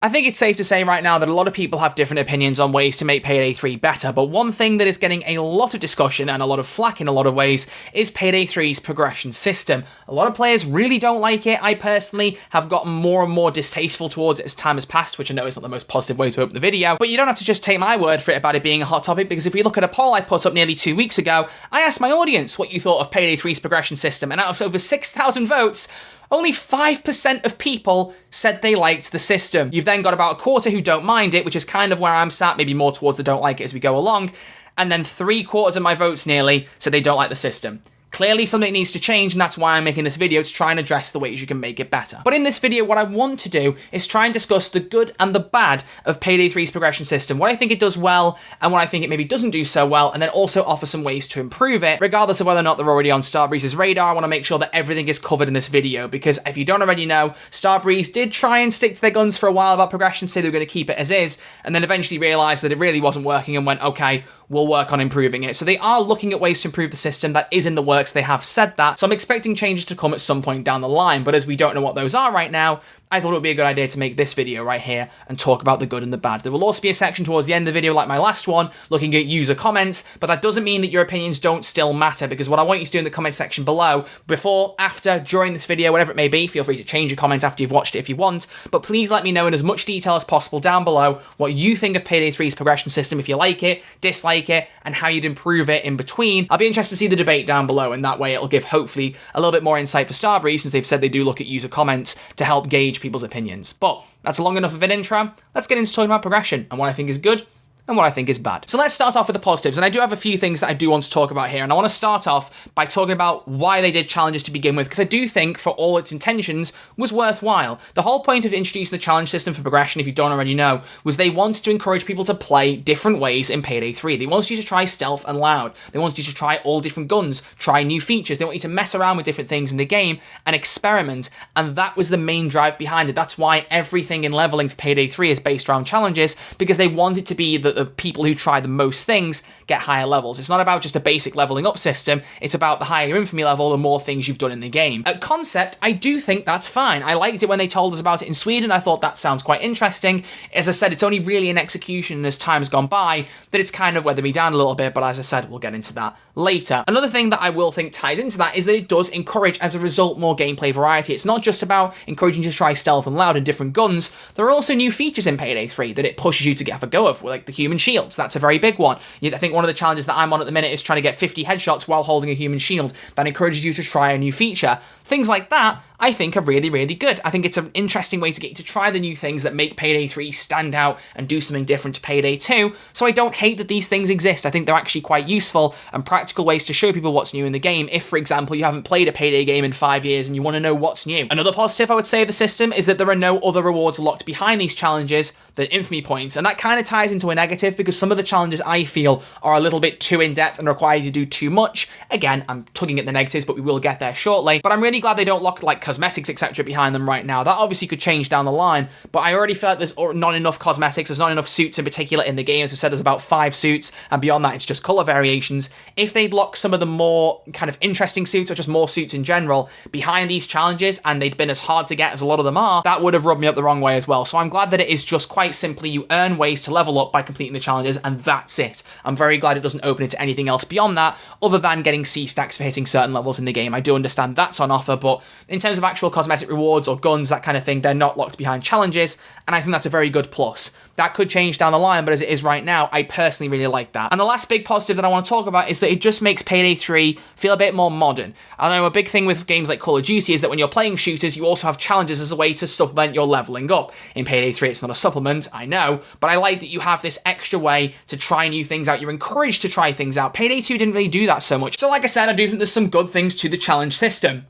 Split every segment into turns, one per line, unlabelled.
I think it's safe to say right now that a lot of people have different opinions on ways to make Payday 3 better, but one thing that is getting a lot of discussion and a lot of flack in a lot of ways is Payday 3's progression system. A lot of players really don't like it. I personally have gotten more and more distasteful towards it as time has passed, which I know is not the most positive way to open the video, but you don't have to just take my word for it about it being a hot topic, because if we look at a poll I put up nearly 2 weeks ago, I asked my audience what you thought of Payday 3's progression system, and out of over 6,000 votes, only 5% of people said they liked the system. You've then got about a quarter who don't mind it, which is kind of where I'm sat, maybe more towards the don't like it as we go along, and then 3/4 of my votes nearly said they don't like the system. Clearly something needs to change, and that's why I'm making this video, to try and address the ways you can make it better. But in this video, what I want to do is try and discuss the good and the bad of Payday 3's progression system, what I think it does well, and what I think it maybe doesn't do so well, and then also offer some ways to improve it, regardless of whether or not they're already on Starbreeze's radar. I want to make sure that everything is covered in this video, because if you don't already know, Starbreeze did try and stick to their guns for a while about progression, say they were going to keep it as is, and then eventually realised that it really wasn't working and went, okay, we'll work on improving it. So they are looking at ways to improve the system. That is in the works. They have said that. So I'm expecting changes to come at some point down the line. But as we don't know what those are right now, I thought it would be a good idea to make this video right here and talk about the good and the bad. There will also be a section towards the end of the video, like my last one, looking at user comments, but that doesn't mean that your opinions don't still matter, because what I want you to do in the comment section below, before, after, during this video, whatever it may be, feel free to change your comment after you've watched it if you want, but please let me know in as much detail as possible down below what you think of Payday 3's progression system, if you like it, dislike it, and how you'd improve it in between. I'll be interested to see the debate down below, and that way it'll give, hopefully, a little bit more insight for Starbreeze, since they've said they do look at user comments to help gauge people's opinions. But that's long enough of an intro. Let's get into talking about progression and what I think is good and what I think is bad. So let's start off with the positives, and I do have a few things that I do want to talk about here, and I want to start off by talking about why they did challenges to begin with, because I do think, for all its intentions, was worthwhile. The whole point of introducing the challenge system for progression, if you don't already know, was they wanted to encourage people to play different ways in Payday 3. They wanted you to try stealth and loud. They wanted you to try all different guns, try new features. They want you to mess around with different things in the game and experiment, and that was the main drive behind it. That's why everything in leveling for Payday 3 is based around challenges, because they want it to be that the people who try the most things get higher levels. It's not about just a basic leveling up system, it's about the higher your infamy level, the more things you've done in the game. At concept, I do think that's fine. I liked it when they told us about it in Sweden. I thought that sounds quite interesting. As I said, it's only really in execution, and as time has gone by, that it's kind of weathered me down a little bit, but as I said, we'll get into that later. Another thing that I will think ties into that is that it does encourage, as a result, more gameplay variety. It's not just about encouraging you to try stealth and loud and different guns. There are also new features in Payday 3 that it pushes you to have a go of, like the human shields. That's a very big one. I think one of the challenges that I'm on at the minute is trying to get 50 headshots while holding a human shield. That encourages you to try a new feature. Things like that, I think, are really, really good. I think it's an interesting way to get you to try the new things that make Payday 3 stand out and do something different to Payday 2, so I don't hate that these things exist. I think they're actually quite useful and practical ways to show people what's new in the game, if, for example, you haven't played a Payday game in 5 years and you want to know what's new. Another positive I would say of the system is that there are no other rewards locked behind these challenges than infamy points, and that kind of ties into a negative, because some of the challenges I feel are a little bit too in-depth and require you to do too much. Again, I'm tugging at the negatives, but we will get there shortly, but I'm really glad they don't lock like cosmetics, etc. behind them right now. That obviously could change down the line, but I already feel like there's not enough cosmetics, there's not enough suits in particular in the game. As I've said, there's about 5 suits, and beyond that it's just colour variations. If they'd lock some of the more kind of interesting suits, or just more suits in general, behind these challenges, and they'd been as hard to get as a lot of them are, that would have rubbed me up the wrong way as well. So I'm glad that it is just quite simply you earn ways to level up by completing the challenges, and that's it. I'm very glad it doesn't open it to anything else beyond that, other than getting C stacks for hitting certain levels in the game. I do understand that's on offer, but in terms of actual cosmetic rewards or guns, that kind of thing, they're not locked behind challenges, and I think that's a very good plus. That could change down the line, but as it is right now, I personally really like that. And the last big positive that I want to talk about is that it just makes Payday 3 feel a bit more modern. I know a big thing with games like Call of Duty is that when you're playing shooters, you also have challenges as a way to supplement your leveling up. In Payday 3, it's not a supplement, I know, but I like that you have this extra way to try new things out. You're encouraged to try things out. Payday 2 didn't really do that so much. So like I said, I do think there's some good things to the challenge system.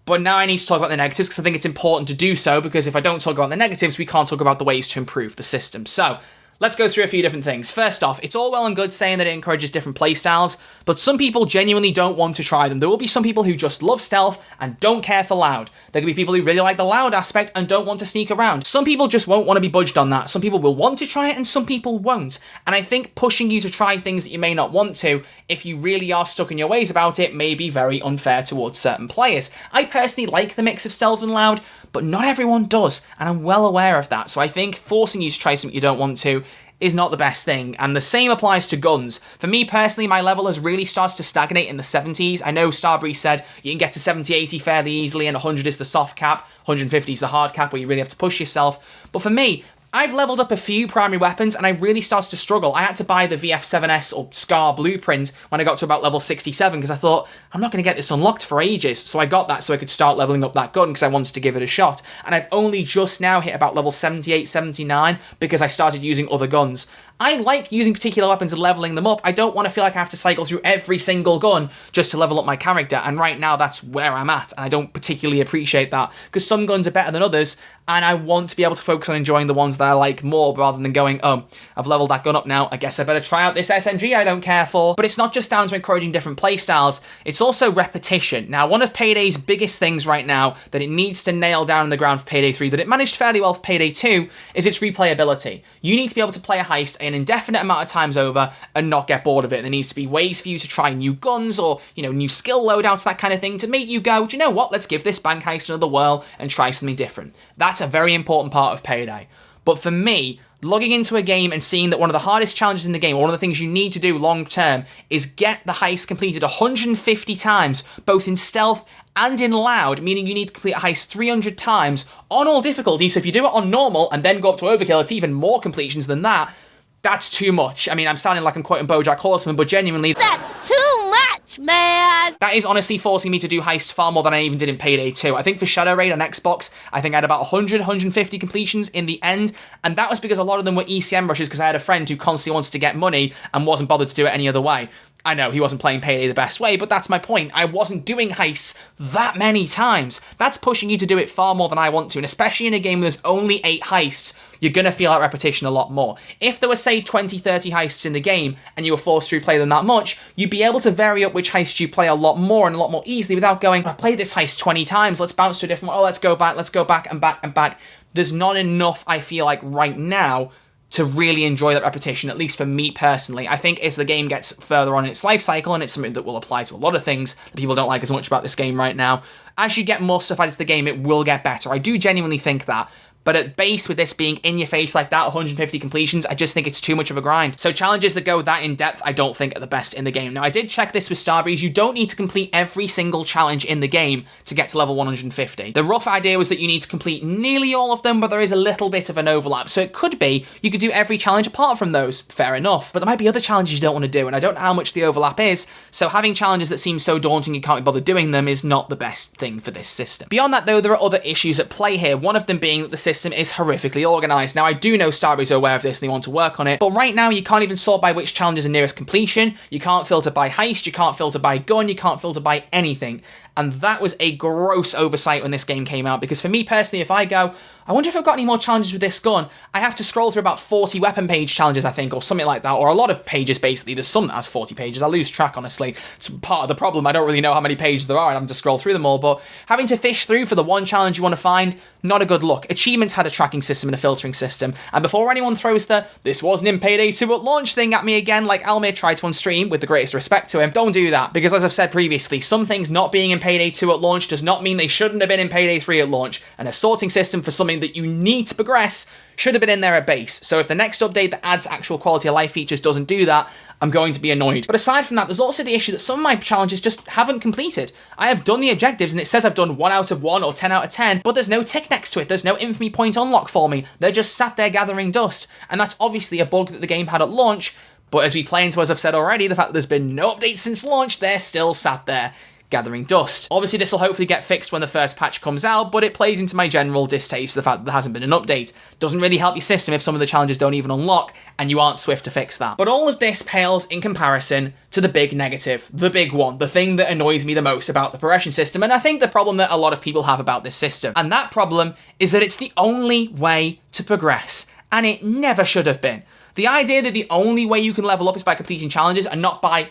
But now I need to talk about the negatives, because I think it's important to do so, because if I don't talk about the negatives, we can't talk about the ways to improve the system. So let's go through a few different things. First off, it's all well and good saying that it encourages different playstyles, but some people genuinely don't want to try them. There will be some people who just love stealth and don't care for loud. There could be people who really like the loud aspect and don't want to sneak around. Some people just won't want to be budged on that. Some people will want to try it and some people won't. And I think pushing you to try things that you may not want to, if you really are stuck in your ways about it, may be very unfair towards certain players. I personally like the mix of stealth and loud, but not everyone does, and I'm well aware of that. So I think forcing you to try something you don't want to is not the best thing, and the same applies to guns. For me personally, my level has really started to stagnate in the 70s. I know Starbreeze said you can get to 70, 80 fairly easily, and 100 is the soft cap, 150 is the hard cap where you really have to push yourself. But for me, I've leveled up a few primary weapons and I really started to struggle. I had to buy the VF7S or Scar blueprint when I got to about level 67 because I thought, I'm not going to get this unlocked for ages. So I got that so I could start leveling up that gun because I wanted to give it a shot. And I've only just now hit about level 78, 79 because I started using other guns. I like using particular weapons and leveling them up. I don't want to feel like I have to cycle through every single gun just to level up my character, and right now that's where I'm at, and I don't particularly appreciate that, because some guns are better than others, and I want to be able to focus on enjoying the ones that I like more, rather than going, oh, I've leveled that gun up now, I guess I better try out this SMG I don't care for. But it's not just down to encouraging different playstyles, it's also repetition. Now, one of Payday's biggest things right now that it needs to nail down on the ground for Payday 3, that it managed fairly well for Payday 2, is its replayability. You need to be able to play a heist an indefinite amount of times over and not get bored of it. There needs to be ways for you to try new guns or, new skill loadouts, that kind of thing, to make you go, do you know what, let's give this bank heist another whirl and try something different. That's a very important part of Payday. But for me, logging into a game and seeing that one of the hardest challenges in the game, or one of the things you need to do long term, is get the heist completed 150 times, both in stealth and in loud, meaning you need to complete a heist 300 times on all difficulties. So if you do it on normal and then go up to overkill, it's even more completions than that. That's too much. I mean, I'm sounding like I'm quoting BoJack Horseman, but genuinely,
that's too much, man!
That is honestly forcing me to do heists far more than I even did in Payday 2. I think for Shadow Raid on Xbox, I think I had about 100, 150 completions in the end, and that was because a lot of them were ECM rushes because I had a friend who constantly wanted to get money and wasn't bothered to do it any other way. I know, he wasn't playing Payday the best way, but that's my point. I wasn't doing heists that many times. That's pushing you to do it far more than I want to, and especially in a game where there's only 8 heists, you're going to feel like repetition a lot more. If there were, say, 20, 30 heists in the game, and you were forced to replay them that much, you'd be able to vary up which heists you play a lot more and a lot more easily without going, I've played this heist 20 times, let's bounce to a different one, oh, let's go back and back and back. There's not enough, I feel like, right now, to really enjoy that repetition, at least for me personally. I think as the game gets further on in its life cycle, and it's something that will apply to a lot of things that people don't like as much about this game right now, as you get more stuff added to the game, it will get better. I do genuinely think that. But at base, with this being in your face like that, 150 completions, I just think it's too much of a grind. So challenges that go that in depth, I don't think are the best in the game. Now, I did check this with Starbreeze. You don't need to complete every single challenge in the game to get to level 150. The rough idea was that you need to complete nearly all of them, but there is a little bit of an overlap. So it could be you could do every challenge apart from those. Fair enough. But there might be other challenges you don't want to do, and I don't know how much the overlap is. So having challenges that seem so daunting you can't be bothered doing them is not the best thing for this system. Beyond that, though, there are other issues at play here. One of them being that the system is horrifically organised. Now, I do know Starbreeze are aware of this and they want to work on it, but right now you can't even sort by which challenges are nearest completion, you can't filter by heist, you can't filter by gun, you can't filter by anything. And that was a gross oversight when this game came out, because for me personally, if I go, I wonder if I've got any more challenges with this gun, I have to scroll through about 40 weapon page challenges, I think, or something like that, or a lot of pages, basically. There's some that has 40 pages. I lose track, honestly. It's part of the problem. I don't really know how many pages there are, and I'm just scroll through them all, but having to fish through for the one challenge you want to find, not a good look. Achievements had a tracking system and a filtering system, and before anyone throws the "this wasn't in Payday 2 at launch" thing at me again, like Almir tried to on stream, with the greatest respect to him, don't do that, because as I've said previously, some things not being in Payday 2 at launch does not mean they shouldn't have been in Payday 3 at launch, and a sorting system for something that you need to progress should have been in there at base. So if the next update that adds actual quality of life features doesn't do that, I'm going to be annoyed. But aside from that, there's also the issue that some of my challenges just haven't completed. I have done the objectives and it says I've done 1 out of 1 or 10 out of 10, but there's no tick next to it. There's no infamy point unlock for me. They're just sat there gathering dust. And that's obviously a bug that the game had at launch, but as we play into, as I've said already, the fact that there's been no updates since launch, they're still sat there gathering dust. Obviously, this will hopefully get fixed when the first patch comes out, but it plays into my general distaste for the fact that there hasn't been an update. Doesn't really help your system if some of the challenges don't even unlock, and you aren't swift to fix that. But all of this pales in comparison to the big negative, the big one, the thing that annoys me the most about the progression system, and I think the problem that a lot of people have about this system. And that problem is that it's the only way to progress, and it never should have been. The idea that the only way you can level up is by completing challenges and not by,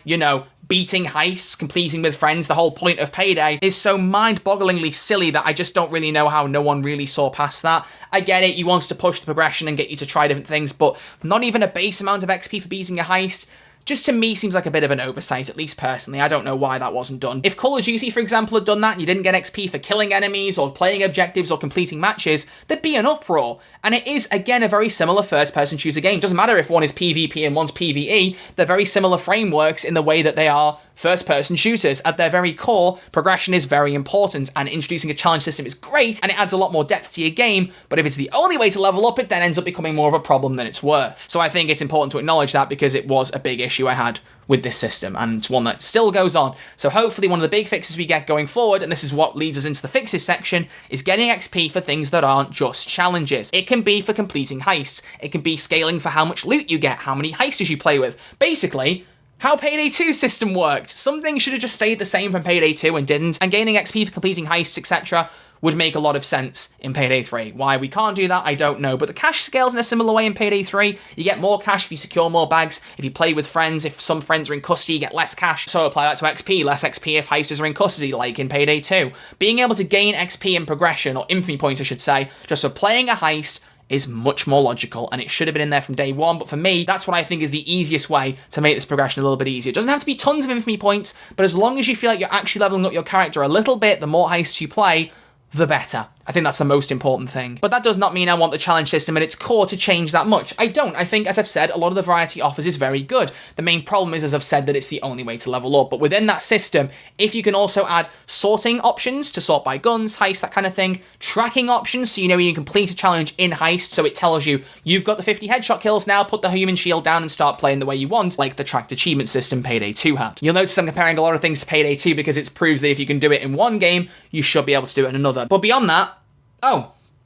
beating heists, completing with friends, the whole point of Payday, is so mind-bogglingly silly that I just don't really know how no one really saw past that. I get it, you want to push the progression and get you to try different things, but not even a base amount of XP for beating a heist just to me seems like a bit of an oversight, at least personally. I don't know why that wasn't done. If Call of Duty, for example, had done that and you didn't get XP for killing enemies or playing objectives or completing matches, there'd be an uproar. And it is, again, a very similar first-person shooter game. Doesn't matter if one is PvP and one's PvE, they're very similar frameworks in the way that they are first-person shooters. At their very core, progression is very important, and introducing a challenge system is great, and it adds a lot more depth to your game, but if it's the only way to level up, it then ends up becoming more of a problem than it's worth. So I think it's important to acknowledge that, because it was a big issue I had with this system, and it's one that still goes on. So hopefully one of the big fixes we get going forward, and this is what leads us into the fixes section, is getting XP for things that aren't just challenges. It can be for completing heists. It can be scaling for how much loot you get, how many heisters you play with. Basically, how Payday 2's system worked. Some things should have just stayed the same from Payday 2 and didn't, and gaining XP for completing heists, etc. would make a lot of sense in Payday 3. Why we can't do that, I don't know, but the cash scales in a similar way in Payday 3. You get more cash if you secure more bags. If you play with friends, if some friends are in custody, you get less cash. So apply that to XP, less XP if heisters are in custody, like in Payday 2. Being able to gain XP in progression, or infamy points I should say, just for playing a heist is much more logical, and it should have been in there from day one, but for me, that's what I think is the easiest way to make this progression a little bit easier. It doesn't have to be tons of infamy points, but as long as you feel like you're actually leveling up your character a little bit, the more heists you play, the better. I think that's the most important thing. But that does not mean I want the challenge system at its core to change that much. I don't. I think, as I've said, a lot of the variety it offers is very good. The main problem is, as I've said, that it's the only way to level up. But within that system, if you can also add sorting options to sort by guns, heist, that kind of thing, tracking options so you know when you complete a challenge in heist, so it tells you, you've got the 50 headshot kills now, put the human shield down and start playing the way you want, like the tracked achievement system Payday 2 had. You'll notice I'm comparing a lot of things to Payday 2 because it proves that if you can do it in one game, you should be able to do it in another. But beyond that,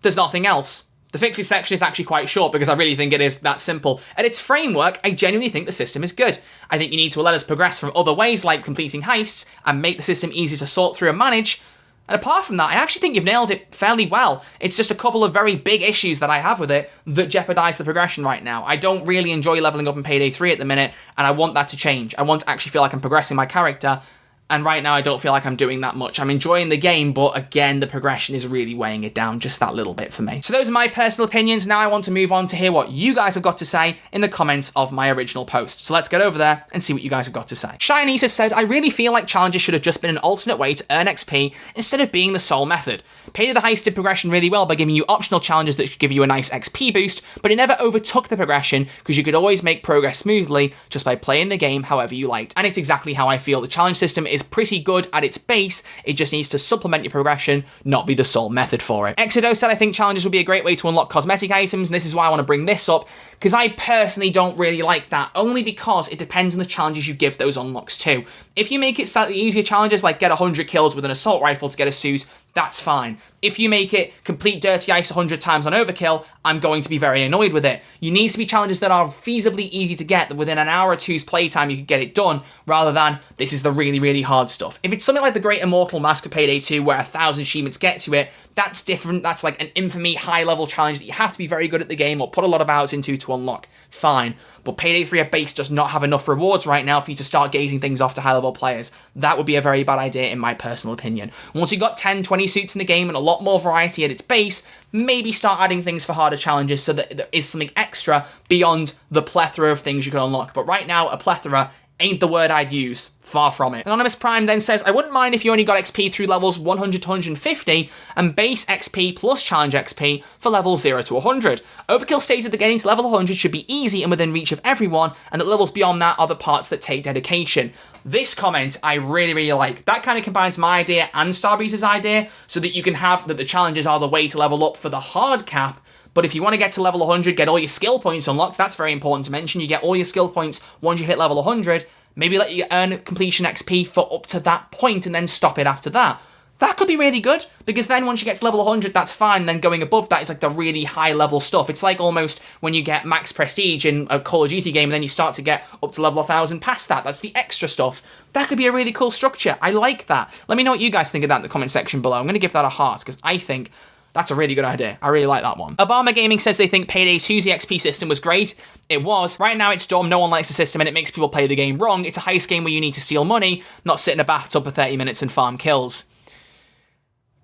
there's nothing else. The fixes section is actually quite short because I really think it is that simple. At its framework, I genuinely think the system is good. I think you need to let us progress from other ways like completing heists and make the system easier to sort through and manage. And apart from that, I actually think you've nailed it fairly well. It's just a couple of very big issues that I have with it that jeopardize the progression right now. I don't really enjoy leveling up in Payday 3 at the minute, and I want that to change. I want to actually feel like I'm progressing my character. And right now, I don't feel like I'm doing that much. I'm enjoying the game, but again, the progression is really weighing it down just that little bit for me. So those are my personal opinions. Now I want to move on to hear what you guys have got to say in the comments of my original post. So let's get over there and see what you guys have got to say. Shinice has said, I really feel like challenges should have just been an alternate way to earn XP instead of being the sole method. Payday the Heist did progression really well by giving you optional challenges that could give you a nice XP boost, but it never overtook the progression because you could always make progress smoothly just by playing the game however you liked. And it's exactly how I feel. The challenge system is pretty good at its base, it just needs to supplement your progression, not be the sole method for it. Exido said, I think challenges would be a great way to unlock cosmetic items, and this is why I want to bring this up, because I personally don't really like that, only because it depends on the challenges you give those unlocks to. If you make it slightly easier challenges, like get 100 kills with an assault rifle to get a suit, that's fine. If you make it complete Dirty Ice 100 times on overkill, I'm going to be very annoyed with it. You need to be challenges that are feasibly easy to get, that within an hour or two's playtime you can get it done, rather than this is the really, really hard stuff. If it's something like the Great Immortal Mask of Payday 2 where 1,000 achievements get to it, that's different. That's like an infamy high-level challenge that you have to be very good at the game or put a lot of hours into to unlock. Fine. But Payday 3 at base does not have enough rewards right now for you to start gazing things off to high-level players. That would be a very bad idea in my personal opinion. Once you've got 10, 20 suits in the game and a lot more variety at its base, maybe start adding things for harder challenges so that there is something extra beyond the plethora of things you can unlock. But right now, a plethora ain't the word I'd use. Far from it. Anonymous Prime then says, I wouldn't mind if you only got XP through levels 100 to 150 and base XP plus challenge XP for levels 0 to 100. Overkill stated that getting to level 100 should be easy and within reach of everyone, and that levels beyond that are the parts that take dedication. This comment I really, really like. That kind of combines my idea and Starbreeze's idea so that you can have that the challenges are the way to level up for the hard cap. But if you want to get to level 100, get all your skill points unlocked, that's very important to mention. You get all your skill points once you hit level 100, maybe let you earn completion XP for up to that point and then stop it after that. That could be really good, because then once you get to level 100, that's fine. Then going above that is like the really high level stuff. It's like almost when you get max prestige in a Call of Duty game and then you start to get up to level 1,000 past that. That's the extra stuff. That could be a really cool structure. I like that. Let me know what you guys think of that in the comment section below. I'm going to give that a heart, because I think that's a really good idea. I really like that one. Obama Gaming says they think Payday 2's XP system was great. It was. Right now it's dumb, no one likes the system and it makes people play the game wrong. It's a heist game where you need to steal money, not sit in a bathtub for 30 minutes and farm kills.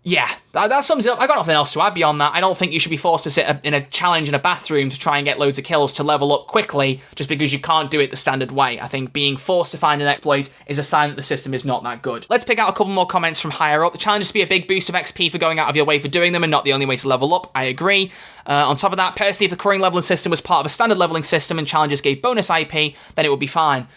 Yeah, that sums it up. I got nothing else to add beyond that. I don't think you should be forced to sit in a challenge in a bathroom to try and get loads of kills to level up quickly just because you can't do it the standard way. I think being forced to find an exploit is a sign that the system is not that good. Let's pick out a couple more comments from higher up. The challenge is to be a big boost of XP for going out of your way for doing them and not the only way to level up. I agree. On top of that, personally, if the current leveling system was part of a standard leveling system and challenges gave bonus IP, then it would be fine.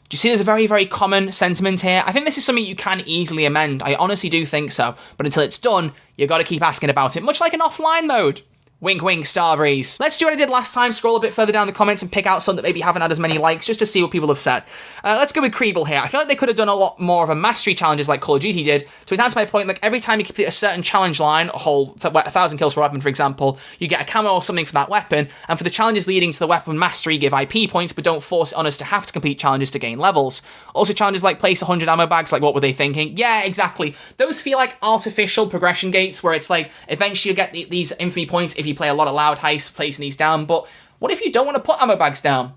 Do you see there's a very, very common sentiment here? I think this is something you can easily amend. I honestly do think so. But until it's done, you got to keep asking about it, much like an offline mode. Wink, wink, Starbreeze. Let's do what I did last time, scroll a bit further down the comments and pick out some that maybe haven't had as many likes, just to see what people have said. Let's go with Creeble here. I feel like they could have done a lot more of a mastery challenges like Call of Duty did. To enhance my point, like every time you complete a certain challenge line, a whole 1,000 kills for a weapon, for example, you get a camo or something for that weapon, and for the challenges leading to the weapon mastery, give IP points, but don't force it on us to have to complete challenges to gain levels. Also, challenges like place 100 ammo bags, like what were they thinking? Yeah, exactly. Those feel like artificial progression gates, where it's like, eventually you'll get these infamy points if you play a lot of loud placing these down, but what if you don't want to put ammo bags down?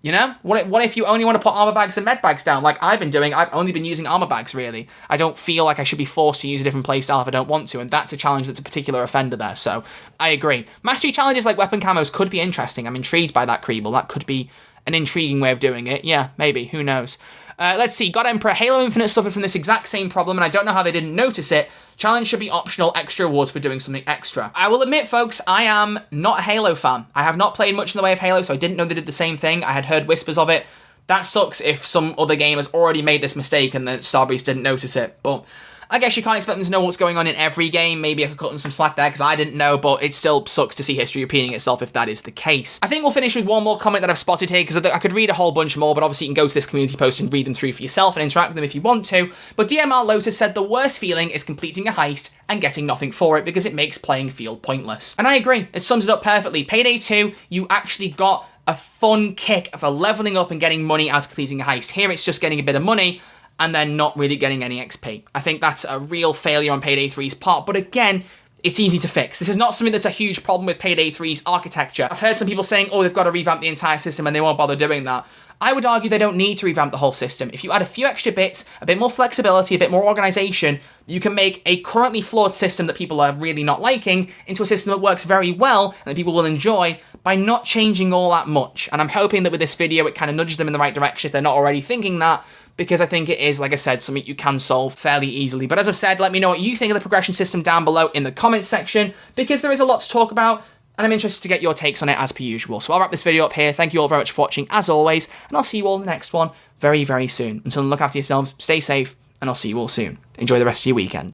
You know? What if you only want to put armor bags and med bags down, like I've been doing? I've only been using armor bags, really. I don't feel like I should be forced to use a different playstyle if I don't want to, and that's a challenge that's a particular offender there, so I agree. Mastery challenges like weapon camos could be interesting. I'm intrigued by that, Creeble. That could be an intriguing way of doing it. Yeah, maybe. Who knows? Let's see. God Emperor. Halo Infinite suffered from this exact same problem, and I don't know how they didn't notice it. Challenge should be optional, extra rewards for doing something extra. I will admit, folks, I am not a Halo fan. I have not played much in the way of Halo, so I didn't know they did the same thing. I had heard whispers of it. That sucks if some other game has already made this mistake and then Starbreeze didn't notice it, but I guess you can't expect them to know what's going on in every game. Maybe I could cut them some slack there because I didn't know, but it still sucks to see history repeating itself if that is the case. I think we'll finish with one more comment that I've spotted here because I could read a whole bunch more, but obviously you can go to this community post and read them through for yourself and interact with them if you want to. But DMR Lotus said the worst feeling is completing a heist and getting nothing for it because it makes playing feel pointless. And I agree. It sums it up perfectly. Payday 2, you actually got a fun kick for leveling up and getting money out of completing a heist. Here it's just getting a bit of money and then not really getting any XP. I think that's a real failure on Payday 3's part, but again, it's easy to fix. This is not something that's a huge problem with Payday 3's architecture. I've heard some people saying, oh, they've got to revamp the entire system and they won't bother doing that. I would argue they don't need to revamp the whole system. If you add a few extra bits, a bit more flexibility, a bit more organization, you can make a currently flawed system that people are really not liking into a system that works very well and that people will enjoy by not changing all that much. And I'm hoping that with this video, it kind of nudges them in the right direction if they're not already thinking that, because I think it is, like I said, something you can solve fairly easily. But as I've said, let me know what you think of the progression system down below in the comments section, because there is a lot to talk about, and I'm interested to get your takes on it as per usual. So I'll wrap this video up here. Thank you all very much for watching, as always, and I'll see you all in the next one very, very soon. Until then, look after yourselves, stay safe, and I'll see you all soon. Enjoy the rest of your weekend.